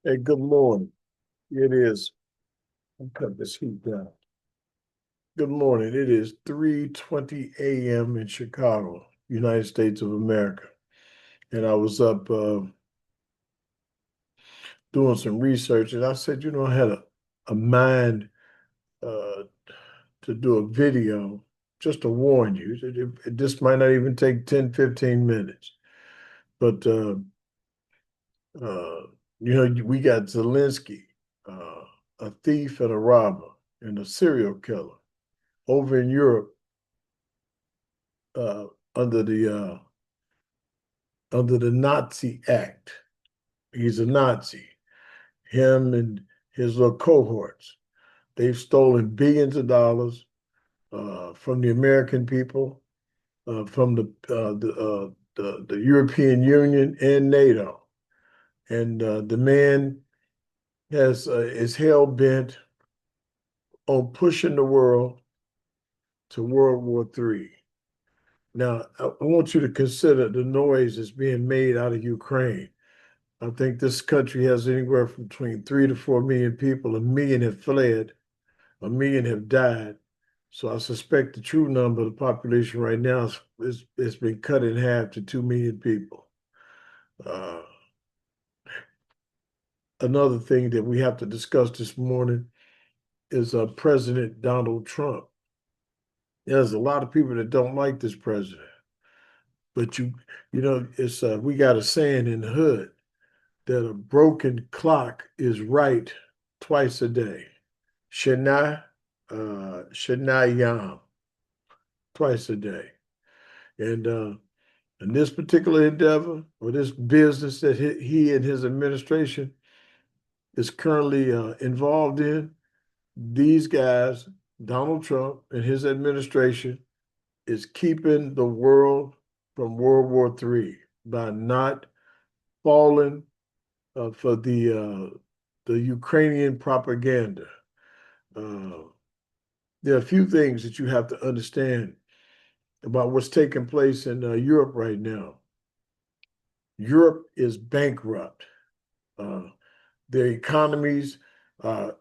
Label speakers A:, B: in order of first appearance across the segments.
A: Hey, good morning. It is, I'll cut this heat down. Good morning. It is 3:20 a.m. in Chicago, United States of America. And I was up doing some research and I said, I had a mind uh, to do a video just to warn you. This might not even take 10, 15 minutes. But, uh, we got Zelensky, uh, a thief and a robber and a serial killer over in Europe uh, under the Nazi Act. He's a Nazi. Him and his little cohorts. They've stolen billions of dollars from the American people, from the European Union and NATO, and the man is hell bent on pushing the world to World War III. Now, I want you to consider the noise that's being made out of Ukraine. I think this country has anywhere from between 3 to 4 million people. 1 million have fled, 1 million have died. So I suspect the true number of the population right now is been cut in half to 2 million people. Uh, Another thing that we have to discuss this morning is President Donald Trump. There's a lot of people that don't like this president, but it's we got a saying in the hood that a broken clock is right twice a day. Shana, Shanayam, twice a day. And in this particular endeavor or this business that he and his administration is currently involved in, these guys, Donald Trump and his administration, is keeping the world from World War III by not falling for the Ukrainian propaganda. Uh, there are a few things that you have to understand about what's taking place in Europe right now. Europe is bankrupt. Uh, their economies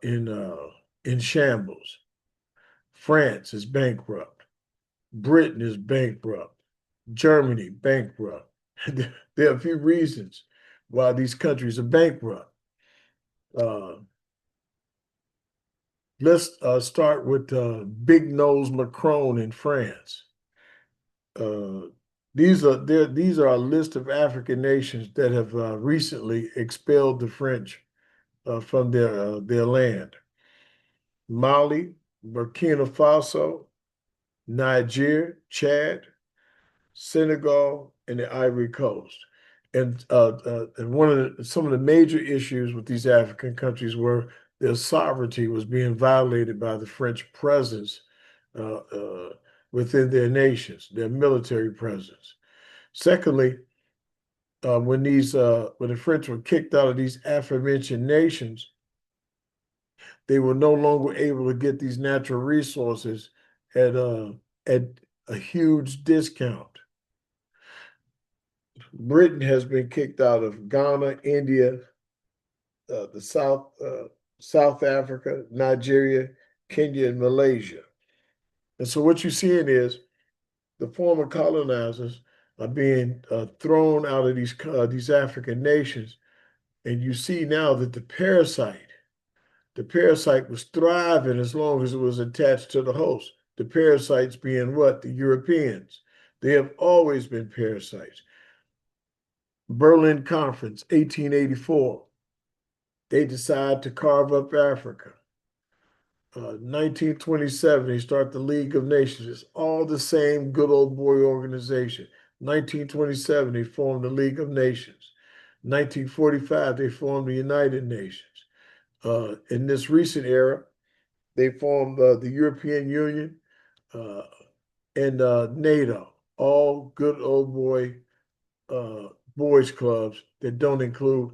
A: in shambles. France is bankrupt. Britain is bankrupt. Germany bankrupt. There are a few reasons why these countries are bankrupt. Uh, let's start with Big Nose Macron in France. Uh, these are a list of African nations that have recently expelled the French from their land. Mali, Burkina Faso, Niger, Chad, Senegal, and the Ivory Coast. And some of the major issues with these African countries were their sovereignty was being violated by the French presence uh, uh, within their nations, their military presence. Secondly, when the French were kicked out of these aforementioned nations, they were no longer able to get these natural resources at at a huge discount. Britain has been kicked out of Ghana, India, the South Africa, Nigeria, Kenya, and Malaysia. And so what you're seeing is the former colonizers are being thrown out of these African nations, and you see now that the parasite was thriving as long as it was attached to the host. The parasites being what? The Europeans. They have always been parasites. Berlin Conference, 1884. They decide to carve up Africa. 1927, they start the League of Nations. It's all the same good old boy organization. 1927, they formed the League of Nations. 1945, they formed the United Nations. In this recent era, they formed the European Union uh, and NATO, all good old boys clubs that don't include,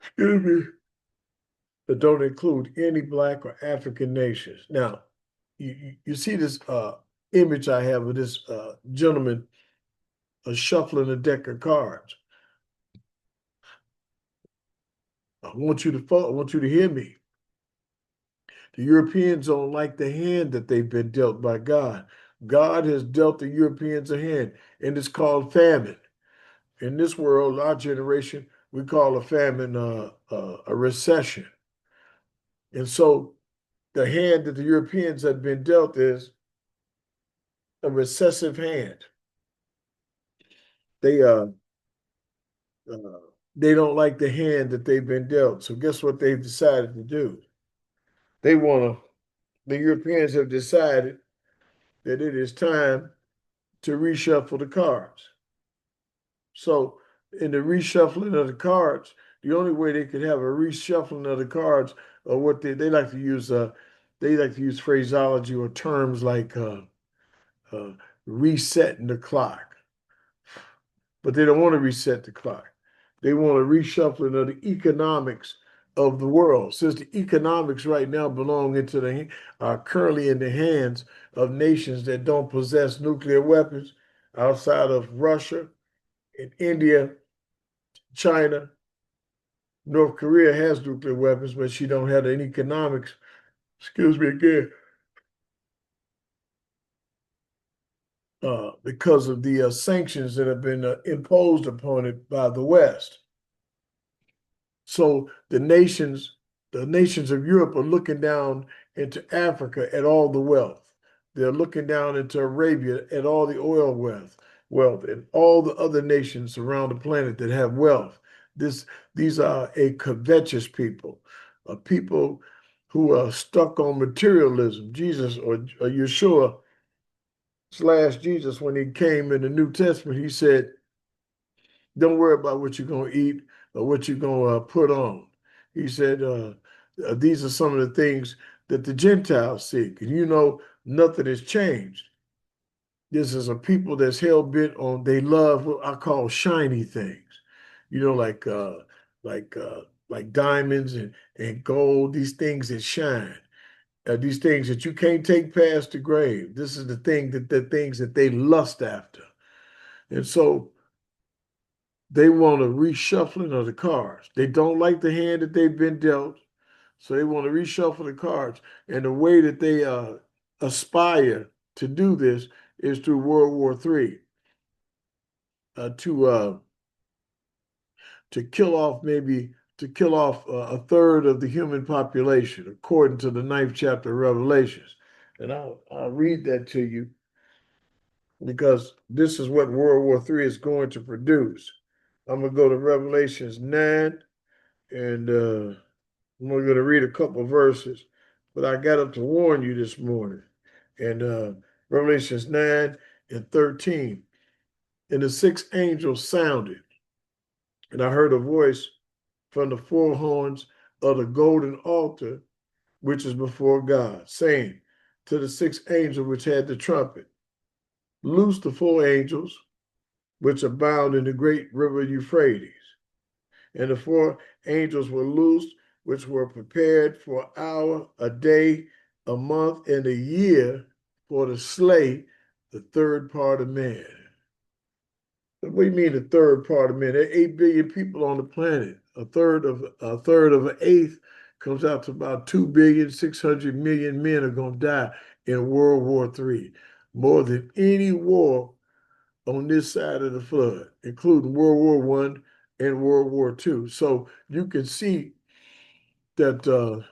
A: excuse me, that don't include any Black or African nations. Now, you see this image I have of this gentleman shuffling a deck of cards. I want you to hear me. The Europeans don't like the hand that they've been dealt by God. God has dealt the Europeans a hand, and it's called famine. In this world, our generation, we call a famine a recession. And so the hand that the Europeans have been dealt is a recessive hand. They uh, they don't like the hand that they've been dealt. So guess what they've decided to do? They want to. The Europeans have decided that it is time to reshuffle the cards. So in the reshuffling of the cards, the only way they could have a reshuffling of the cards, or what they like to use, they like to use phraseology or terms like uh, resetting the clock. But they don't want to reset the clock. They want a reshuffling of the economics of the world. Since the economics right now belong into are currently in the hands of nations that don't possess nuclear weapons outside of Russia and India, China. North Korea has nuclear weapons, but she don't have any economics. Excuse me again. Because of the sanctions that have been imposed upon it by the West. So the nations of Europe are looking down into Africa at all the wealth. They're looking down into Arabia at all the oil wealth, and all the other nations around the planet that have wealth. This, these are a covetous people, a people who are stuck on materialism. Jesus or Yeshua slash Jesus, when he came in the New Testament, he said, don't worry about what you're going to eat or what you're going to put on. He said, these are some of the things that the Gentiles seek. And you know, nothing has changed. This is a people that's hell bent on, they love what I call shiny things, you know, like, like diamonds and gold, these things that shine. These things that you can't take past the grave. This is the things that they lust after. And so they want a reshuffling of the cards. They don't like the hand that they've been dealt, so they want to reshuffle the cards. And the way that they aspire to do this is through World War III, uh, to uh, to kill off a third of the human population, according to the ninth chapter of Revelations. And I'll read that to you because this is what World War III is going to produce. I'm gonna go to Revelations 9 and I'm only going to read a couple of verses, but I got up to warn you this morning. And Revelations 9 and 13. And the sixth angel sounded, and I heard a voice from the four horns of the golden altar, which is before God, saying to the sixth angel which had the trumpet, loose the four angels which are bound in the great river Euphrates. And the four angels were loosed, which were prepared for an hour, a day, a month, and a year for to slay the third part of man. What do you mean the third part of man? There are 8 billion people on the planet. A third of an eighth comes out to about 2,600,000,000 men are going to die in World War III, more than any war on this side of the flood, including World War One and World War II. So you can see that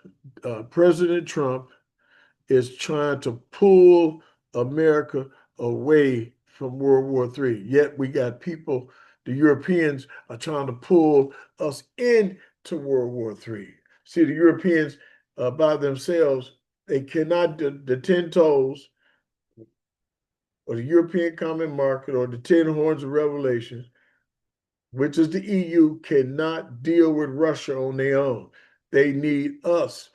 A: President Trump is trying to pull America away from World War III. Yet we got people, the Europeans are trying to pull us into World War III. See, the Europeans by themselves, they cannot, the 10 toes or the European Common Market or the 10 horns of Revelation, which is the EU, cannot deal with Russia on their own. They need us,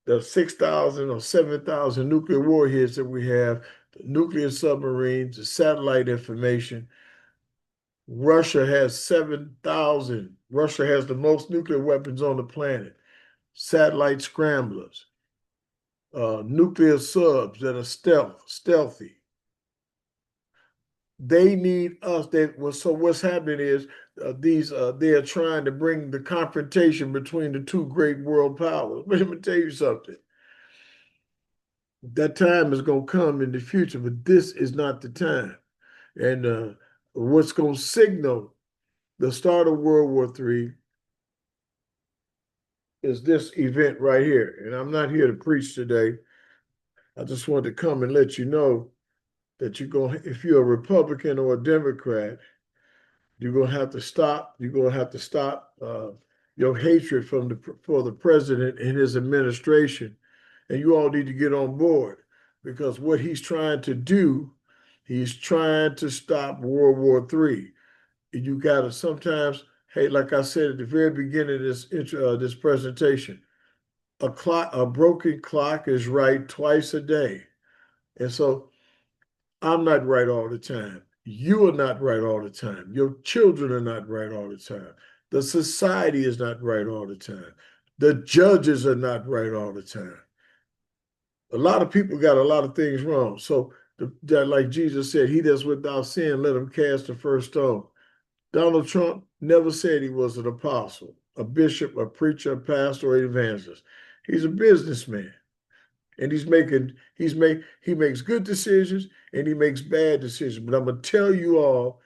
A: the 6,000 or 7,000 nuclear warheads that we have, the nuclear submarines, the satellite information. Russia has 7,000. Russia has the most nuclear weapons on the planet, satellite scramblers, nuclear subs that are stealthy. They need us. So what's happening is they are trying to bring the confrontation between the two great world powers. But let me tell you something. That time is going to come in the future, but this is not the time. And what's going to signal the start of World War III is this event right here. And I'm not here to preach today. I just want to come and let you know that if you're a Republican or a Democrat, you're going to have to stop. You're going to have to stop your hatred for the president and his administration. And you all need to get on board because what he's trying to do, he's trying to stop World War III. You got to sometimes, hey, like I said at the very beginning of this presentation, a broken clock is right twice a day. And so I'm not right all the time. You are not right all the time. Your children are not right all the time. The society is not right all the time. The judges are not right all the time. A lot of people got a lot of things wrong. So, like Jesus said, he that's without sin, let him cast the first stone. Donald Trump never said he was an apostle, a bishop, a preacher, a pastor, or an evangelist. He's a businessman. And he makes good decisions and he makes bad decisions. But I'm gonna tell you all,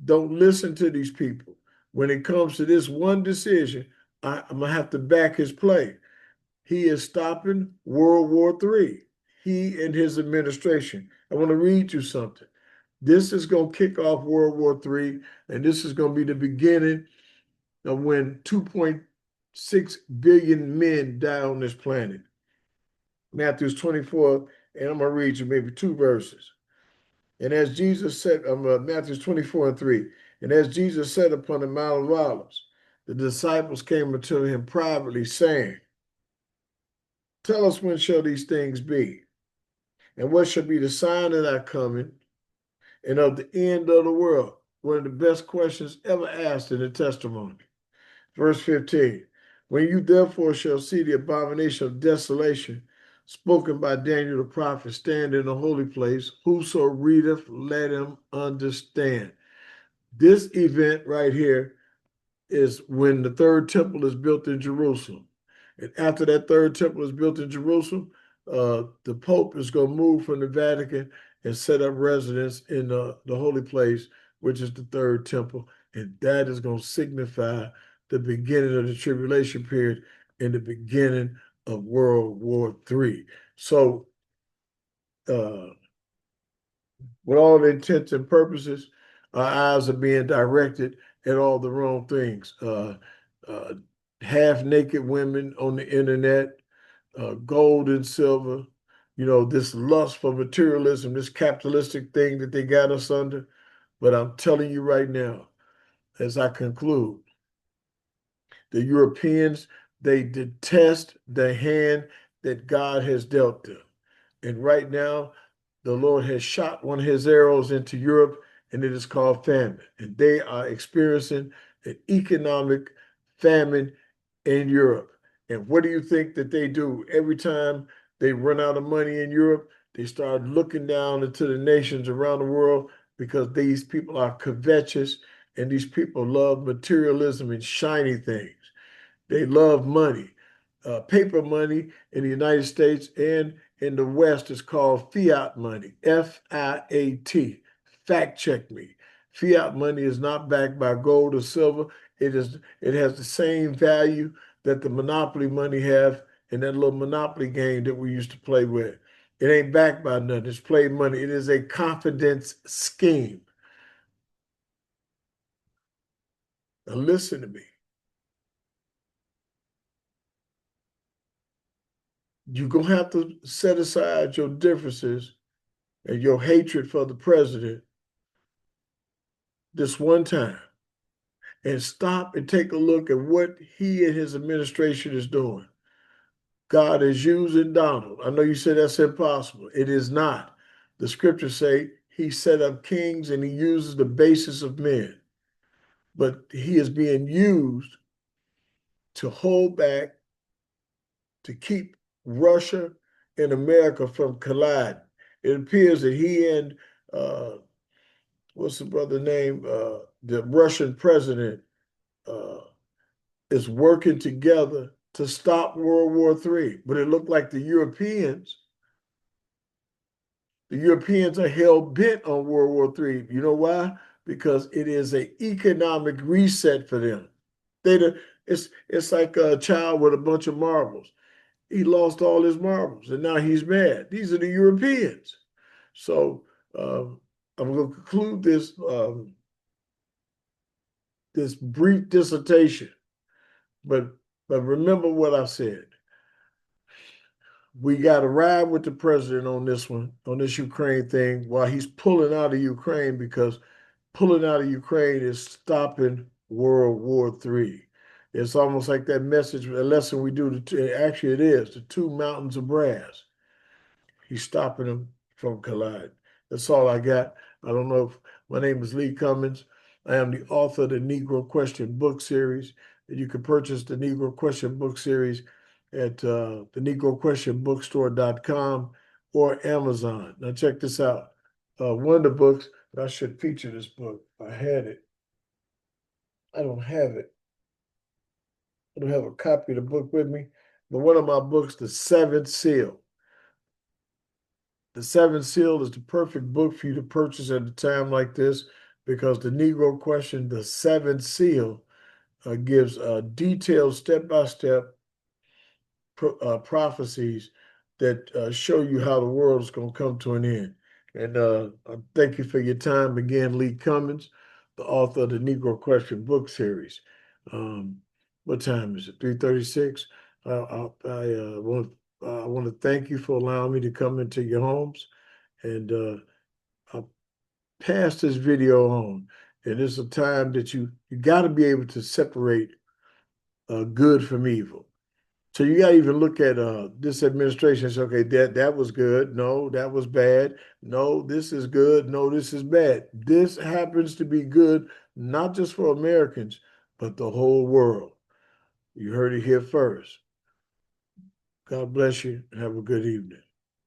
A: don't listen to these people. When it comes to this one decision, I'm gonna have to back his play. He is stopping World War III. He and his administration. I want to read you something. This is going to kick off World War III, and this is going to be the beginning of when 2.6 billion men die on this planet. Matthew 24, and I'm going to read you maybe two verses. And as Jesus said, Matthew 24 and 3, and as Jesus said upon the Mount of Olives, the disciples came unto him privately, saying, tell us when shall these things be? And what shall be the sign of thy coming and of the end of the world? One of the best questions ever asked in the testimony. Verse 15, when you therefore shall see the abomination of desolation spoken by Daniel the prophet stand in the holy place, whoso readeth, let him understand. This event right here is when the third temple is built in Jerusalem. And after that third temple is built in Jerusalem, the Pope is going to move from the Vatican and set up residence in the holy place, which is the third temple. And that is going to signify the beginning of the tribulation period and the beginning of World War III. So, with all intents and purposes, our eyes are being directed at all the wrong things. Uh, Half naked women on the internet, gold and silver, this lust for materialism, this capitalistic thing that they got us under. But I'm telling you right now, as I conclude, the Europeans, they detest the hand that God has dealt them. And right now, the Lord has shot one of his arrows into Europe, and it is called famine. And they are experiencing an economic famine in Europe. And what do you think that they do? Every time they run out of money in Europe, they start looking down into the nations around the world because these people are covetous and these people love materialism and shiny things. They love money. Paper money in the United States and in the West is called fiat money, FIAT. Fact check me. Fiat money is not backed by gold or silver. It has the same value that the monopoly money have in that little monopoly game that we used to play with. It ain't backed by nothing. It's play money. It is a confidence scheme. Now listen to me. You're going to have to set aside your differences and your hatred for the president this one time and stop and take a look at what he and his administration is doing. God is using Donald. I know you say that's impossible. It is not. The scriptures say he set up kings and he uses the basis of men, but he is being used to hold back, to keep Russia and America from colliding. It appears that he and what's the brother name? The Russian president uh, is working together to stop World War III. But it looked like the Europeans are hell bent on World War III. You know why? Because it is an economic reset for them. They it's like a child with a bunch of marbles. He lost all his marbles and now he's mad. These are the Europeans. So I'm going to conclude this brief dissertation, but remember what I said. We got to ride with the president on this one, on this Ukraine thing, while he's pulling out of Ukraine, because pulling out of Ukraine is stopping World War III. It's almost like that message, a lesson we do. Actually, it is the two mountains of brass. He's stopping them from colliding. That's all I got. I don't know if my name is Lee Cummings. I am the author of the Negro Question book series. And you can purchase the Negro Question book series at the Negro Question Bookstore.com or Amazon. Now, check this out. One of the books, I should feature this book. I had it. I don't have it. I don't have a copy of the book with me. But one of my books, The Seventh Seal. The Seventh Seal is the perfect book for you to purchase at a time like this, because the Negro Question, The Seventh Seal, gives detailed step-by-step prophecies that show you how the world is going to come to an end. And thank you for your time again, Lee Cummings, the author of the Negro Question book series. What time is it? 3:36. I want to thank you for allowing me to come into your homes, and I'll pass this video on. And it's a time that you got to be able to separate good from evil. So you got to even look at this administration and say, okay, that was good. No, that was bad. No, this is good. No, this is bad. This happens to be good, not just for Americans, but the whole world. You heard it here first. God bless you and have a good evening.